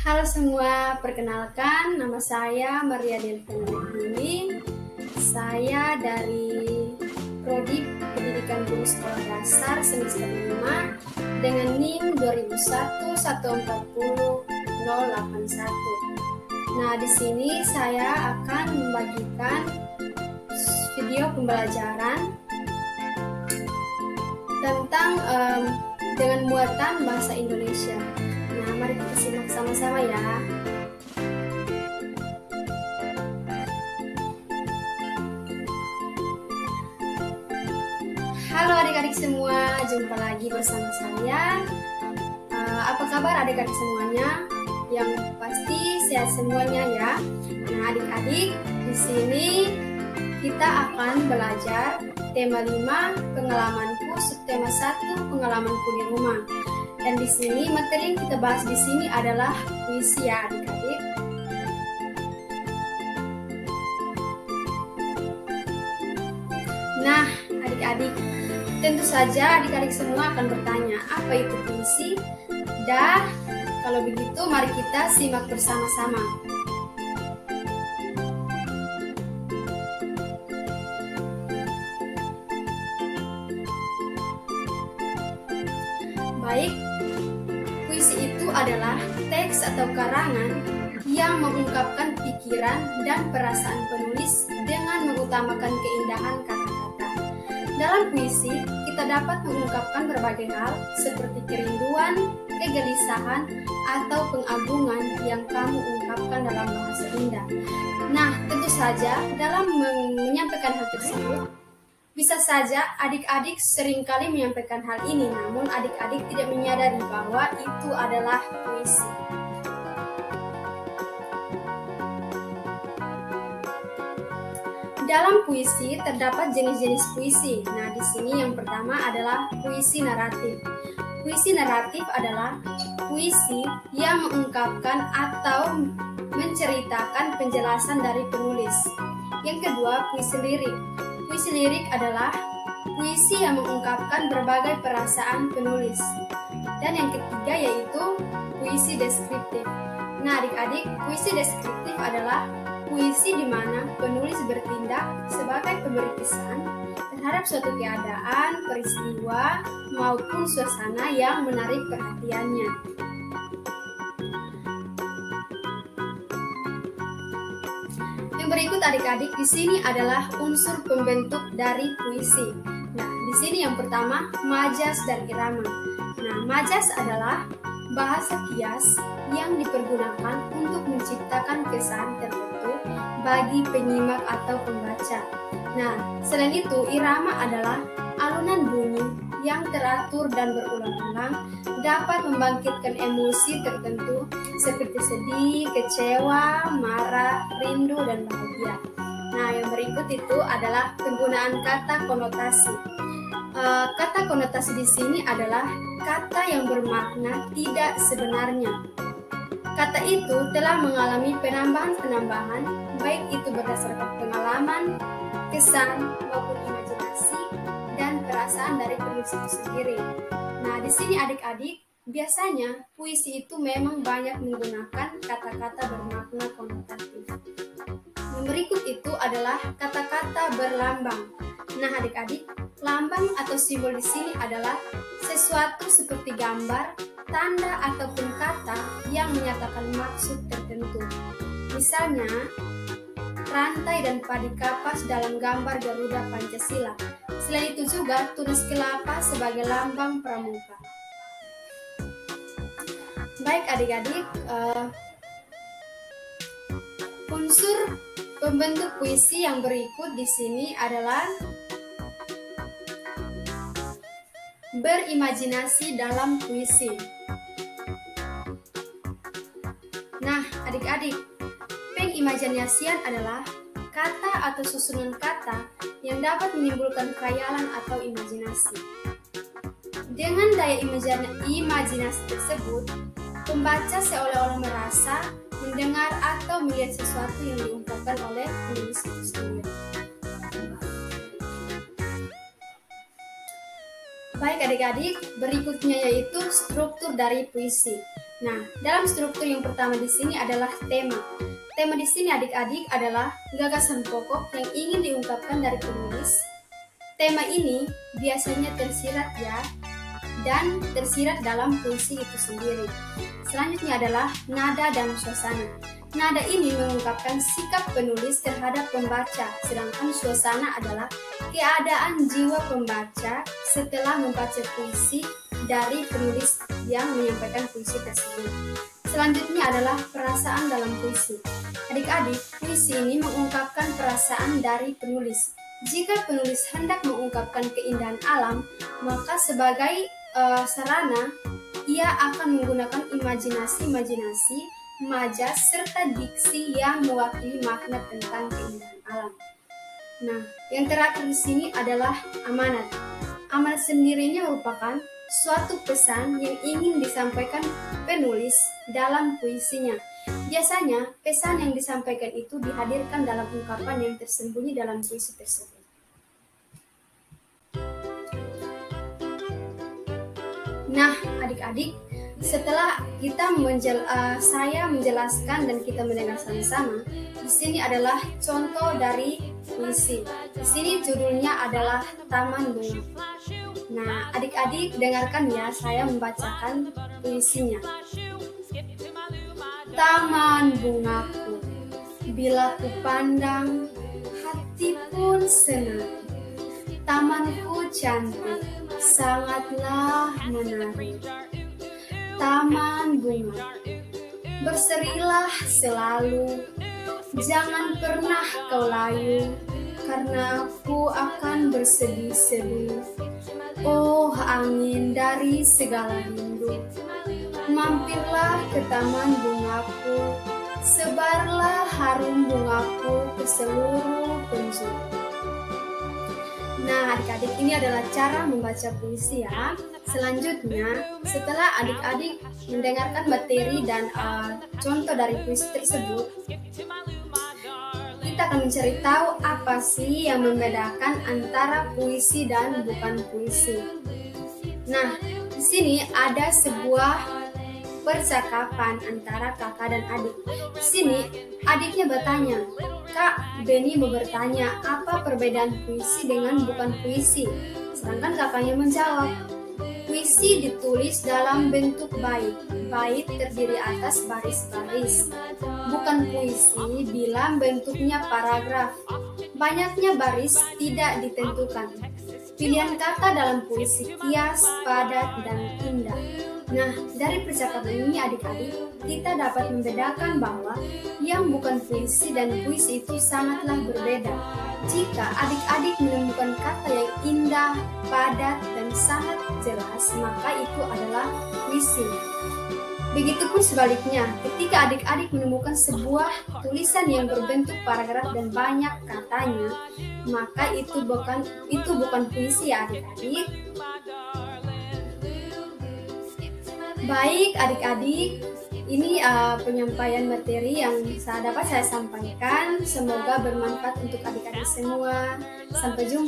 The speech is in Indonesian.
Halo semua, perkenalkan nama saya Maria Delvina. Saya dari Prodi Pendidikan Guru Sekolah Dasar semester 5 dengan NIM 2001140081. Nah, di sini saya akan membagikan video pembelajaran tentang dengan muatan bahasa Indonesia. Nah, mari kita simak sama-sama ya. Halo adik-adik semua, jumpa lagi bersama saya. Apa kabar adik-adik semuanya? Yang pasti sehat semuanya ya. Nah, adik-adik, di sini kita akan belajar tema 5 pengalamanku, subtema 1 pengalamanku di rumah. Dan di sini materi yang kita bahas di sini adalah puisi ya adik-adik. Nah, adik-adik, tentu saja adik-adik semua akan bertanya, apa itu puisi? Dan kalau begitu mari kita simak bersama-sama. Baik, puisi itu adalah teks atau karangan yang mengungkapkan pikiran dan perasaan penulis dengan mengutamakan keindahan kata-kata. Dalam puisi, kita dapat mengungkapkan berbagai hal seperti kerinduan, kegelisahan, atau pengagungan yang kamu ungkapkan dalam bahasa indah. Nah, tentu saja dalam menyampaikan hal tersebut, bisa saja adik-adik seringkali menyampaikan hal ini, namun adik-adik tidak menyadari bahwa itu adalah puisi. Dalam puisi terdapat jenis-jenis puisi. Nah, di sini yang pertama adalah puisi naratif. Puisi naratif adalah puisi yang mengungkapkan atau menceritakan penjelasan dari penulis. Yang kedua, puisi lirik. Puisi lirik adalah puisi yang mengungkapkan berbagai perasaan penulis. Dan yang ketiga yaitu puisi deskriptif. Nah, adik-adik, puisi deskriptif adalah puisi di mana penulis bertindak sebagai pemberi kesan terhadap suatu keadaan, peristiwa, maupun suasana yang menarik perhatiannya. Yang berikut adik-adik di sini adalah unsur pembentuk dari puisi. Nah, di sini yang pertama majas dan irama. Nah, majas adalah bahasa kias yang dipergunakan untuk menciptakan kesan tertentu bagi penyimak atau pembaca. Nah, selain itu irama adalah alunan bunyi yang teratur dan berulang-ulang dapat membangkitkan emosi tertentu seperti sedih, kecewa, marah, rindu, dan bahagia. Nah, yang berikut itu adalah penggunaan kata konotasi. Kata konotasi di sini adalah kata yang bermakna tidak sebenarnya. Kata itu telah mengalami penambahan-penambahan, baik itu berdasarkan pengalaman, kesan, maupun imajinasi, dan perasaan dari penulis itu sendiri. Nah, di sini adik-adik, biasanya puisi itu memang banyak menggunakan kata-kata bermakna konotatif. Yang berikut itu adalah kata-kata berlambang. Nah, adik-adik, lambang atau simbol di sini adalah sesuatu seperti gambar, tanda ataupun kata yang menyatakan maksud tertentu. Misalnya, rantai dan padi kapas dalam gambar Garuda Pancasila. Selain itu juga tunas kelapa sebagai lambang pramuka. Baik adik-adik, unsur pembentuk puisi yang berikut di sini adalah berimajinasi dalam puisi. Nah, adik-adik, pengimajinasian adalah kata atau susunan kata yang dapat menimbulkan khayalan atau imajinasi. Dengan daya imajinasi tersebut, pembaca seolah-olah merasa, mendengar, atau melihat sesuatu yang diungkapkan oleh penulis itu sendiri. Baik adik-adik, berikutnya yaitu struktur dari puisi. Nah, dalam struktur yang pertama di sini adalah tema. Tema di sini adik-adik adalah gagasan pokok yang ingin diungkapkan dari penulis. Tema ini biasanya tersirat dan tersirat dalam puisi itu sendiri. Selanjutnya adalah nada dan suasana. Nada ini mengungkapkan sikap penulis terhadap pembaca, sedangkan suasana adalah keadaan jiwa pembaca setelah membaca puisi dari penulis yang menyampaikan puisi tersebut. Selanjutnya adalah perasaan dalam puisi. Adik-adik, puisi ini mengungkapkan perasaan dari penulis. Jika penulis hendak mengungkapkan keindahan alam, maka sebagai sarana, ia akan menggunakan imajinasi, majaz, serta diksi yang mewakili makna tentang keindahan alam. Nah, yang terakhir di sini adalah amanat. Amanat sendirinya merupakan suatu pesan yang ingin disampaikan penulis dalam puisinya. Biasanya, pesan yang disampaikan itu dihadirkan dalam ungkapan yang tersembunyi dalam puisi tersebut. Nah, adik-adik, setelah saya menjelaskan dan kita mendengar sama-sama, di sini adalah contoh dari puisi. Di sini judulnya adalah Taman Bunga. Nah, adik-adik dengarkan ya, saya membacakan puisinya. Taman bungaku, bila ku pandang, hati pun senang. Tamanku cantik, sangatlah menarik. Taman bunga, berserilah selalu, jangan pernah kau layu, karena aku akan bersedih-sedih. Oh angin dari segala rindu, mampirlah ke taman bungaku, sebarlah harum bungaku ke seluruh penjuru. Nah, adik-adik, ini adalah cara membaca puisi ya. Selanjutnya, setelah adik-adik mendengarkan materi dan contoh dari puisi tersebut, kita akan mencari tahu apa sih yang membedakan antara puisi dan bukan puisi. Nah, di sini ada sebuah percakapan antara kakak dan adik. Di sini adiknya bertanya, "Kak, Beni mau bertanya, apa perbedaan puisi dengan bukan puisi?" Sedangkan kakaknya menjawab, "Puisi ditulis dalam bentuk bait. Bait terdiri atas baris-baris. Bukan puisi bila bentuknya paragraf. Banyaknya baris tidak ditentukan. Pilihan kata dalam puisi kias, padat, dan indah." Nah, dari percakapan ini adik-adik, kita dapat membedakan bahwa yang bukan puisi dan puisi itu sangatlah berbeda. Jika adik-adik menemukan kata yang indah, padat, dan sangat jelas, maka itu adalah puisi. Begitupun sebaliknya, ketika adik-adik menemukan sebuah tulisan yang berbentuk paragraf dan banyak katanya, maka itu bukan puisi ya adik-adik. Baik adik-adik, ini penyampaian materi yang dapat saya sampaikan. Semoga bermanfaat untuk adik-adik semua. Sampai jumpa.